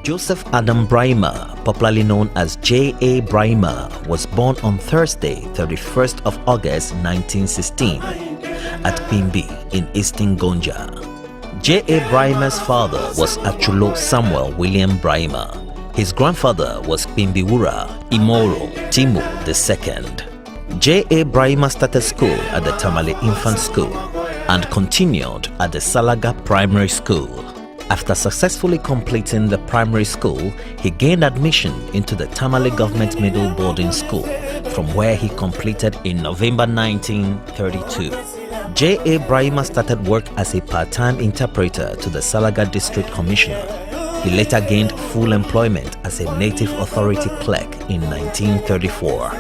Joseph Adam Braimah, popularly known as J.A. Braimah, was born on Thursday, 31st of August 1916 at Pimbi in Eastern Gonja. J.A. Braimah's father was Achulo Samuel William Braimah. His grandfather was Pimbiwura Imoro Timu II. J.A. Braimah started school at the Tamale Infant School and continued at the Salaga Primary School. After successfully completing the primary school, he gained admission into the Tamale Government Middle Boarding School, from where he completed in November 1932. J.A. Braimah started work as a part-time interpreter to the Salaga District Commissioner. He later gained full employment as a Native Authority clerk in 1934.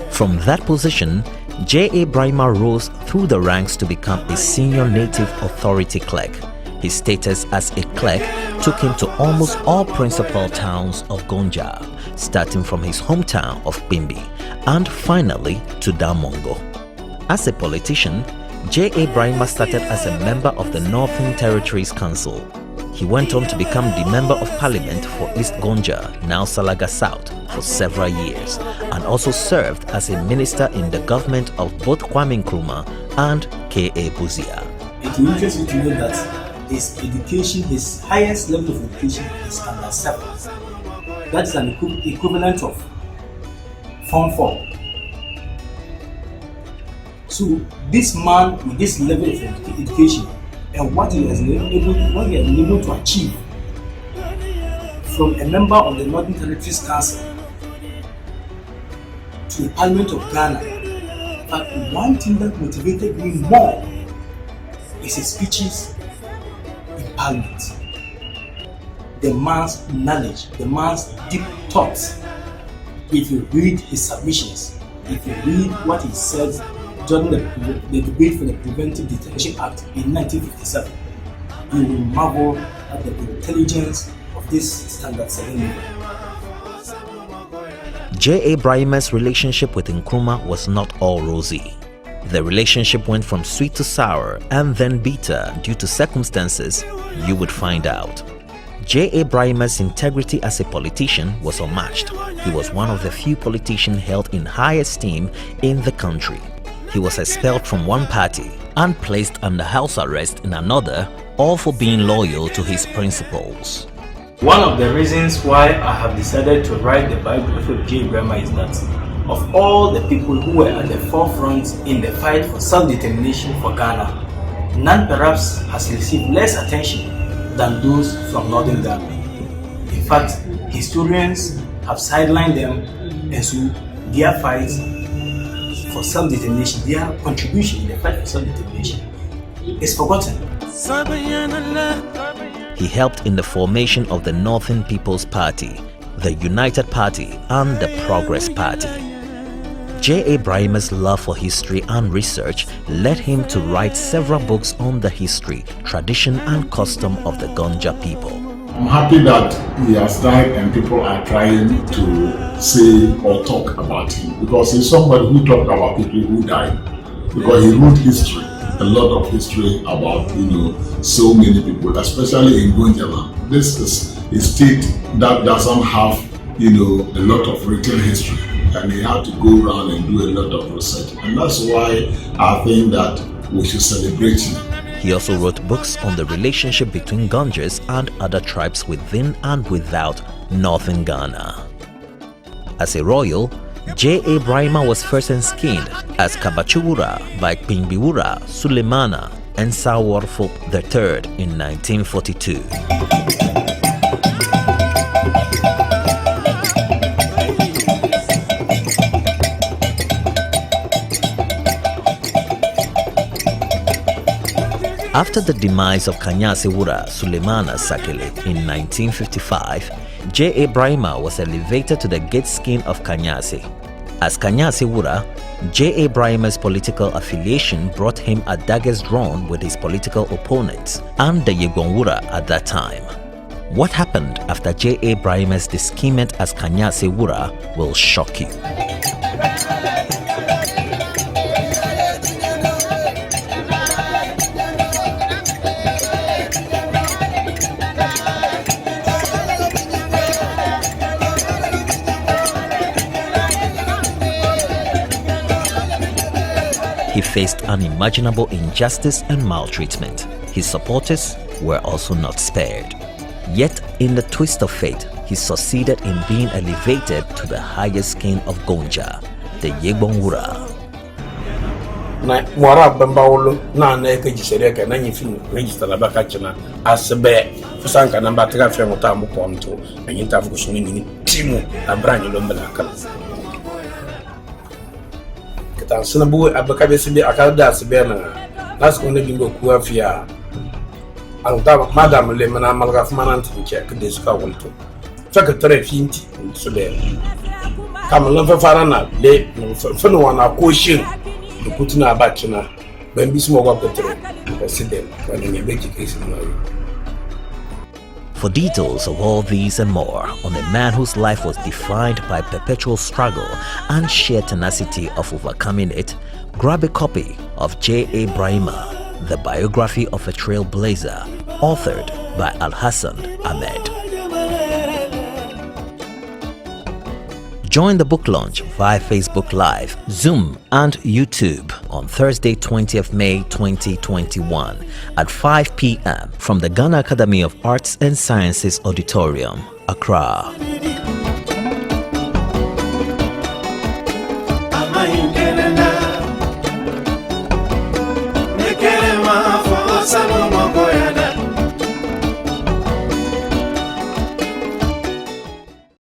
From that position, J.A. Braimah rose through the ranks to become a senior Native Authority clerk. His status as a clerk took him to almost all principal towns of Gonja, starting from his hometown of Pimbi and finally to Damongo. As a politician, J.A. Braimah started as a member of the Northern Territories Council. He went on to become the Member of Parliament for East Gonja, now Salaga South, for several years, and also served as a minister in the government of both Kwame Nkrumah and K.A. Buzia. It will interest you to know that his education, his highest level of education is standard 7. That is an equivalent of Form 4. So this man with this level of education and what he has been able to achieve from a member of the Northern Territories Council to the Parliament of Ghana, but one thing that motivated me more is his speeches in Parliament. The man's knowledge, the man's deep thoughts. If you read his submissions, if you read what he said during the debate for the Preventive Detention Act in 1957, you will marvel at the intelligence of this standard 7 level. J.A. Braimah's relationship with Nkrumah was not all rosy. The relationship went from sweet to sour and then bitter due to circumstances you would find out. J.A. Braimah's integrity as a politician was unmatched. He was one of the few politicians held in high esteem in the country. He was expelled from one party and placed under house arrest in another, all for being loyal to his principles. One of the reasons why I have decided to write the biography of J.A. Braimah is that of all the people who were at the forefront in the fight for self-determination for Ghana, none perhaps has received less attention than those from Northern Ghana. In fact, historians have sidelined them, and so their fight for self-determination, their contribution in the fight for self-determination is forgotten. He helped in the formation of the Northern People's Party, the United Party, and the Progress Party. J.A. Braimah's love for history and research led him to write several books on the history, tradition, and custom of the Gonja people. I'm happy that he has died and people are trying to say or talk about him, because he's somebody who talked about people who died, because he wrote history, a lot of history about, so many people, especially in Gonja. This is a state that doesn't have, a lot of written history, and he had to go around and do a lot of research, and that's why I think that we should celebrate him. He also wrote books on the relationship between Gonjas and other tribes within and without Northern Ghana. As a royal, J.A. Braimah was first enskinned as Kabachuwura by Pimbiwura Sulemana and Sawarfo III in 1942. After the demise of Kanyasewura Sulemana Sakele in 1955, J.A. Braimah was elevated to the gate skin of Kanyase. As Kanyasewura, J.A. Braimah's political affiliation brought him at daggers drawn with his political opponents and the Yegonwura at that time. What happened after J.A. Braimah's dismissment as Kanyasewura will shock you. faced unimaginable injustice and maltreatment. His supporters were also not spared. Yet, in the twist of fate, he succeeded in being elevated to the highest king of Gonja, the Yegbonwura. Na mwara bambawolo na eke jisereka na nyifinu register la baka china asbe fusanka namba tega fe mutambo kwa mtu na nyinta fukushini ni timu na branyo lo mbelakala kita sina bu abaka besibe akada asbe na nas ko ne bingo kuwa fia alta madam le mana malga fumana ntinche kede suka wonto faka tare finti so le kam lan fa fara na le funu wana ko shin Kutina Bachina, when we smoke up the president when in a education. For details of all these and more on a man whose life was defined by perpetual struggle and sheer tenacity of overcoming it, grab a copy of J.A. Braimah, the biography of a trailblazer, authored by Al-Hassan Ahmed. Join the book launch via Facebook Live, Zoom and YouTube on Thursday 20th May 2021 at 5 p.m. from the Ghana Academy of Arts and Sciences Auditorium, Accra.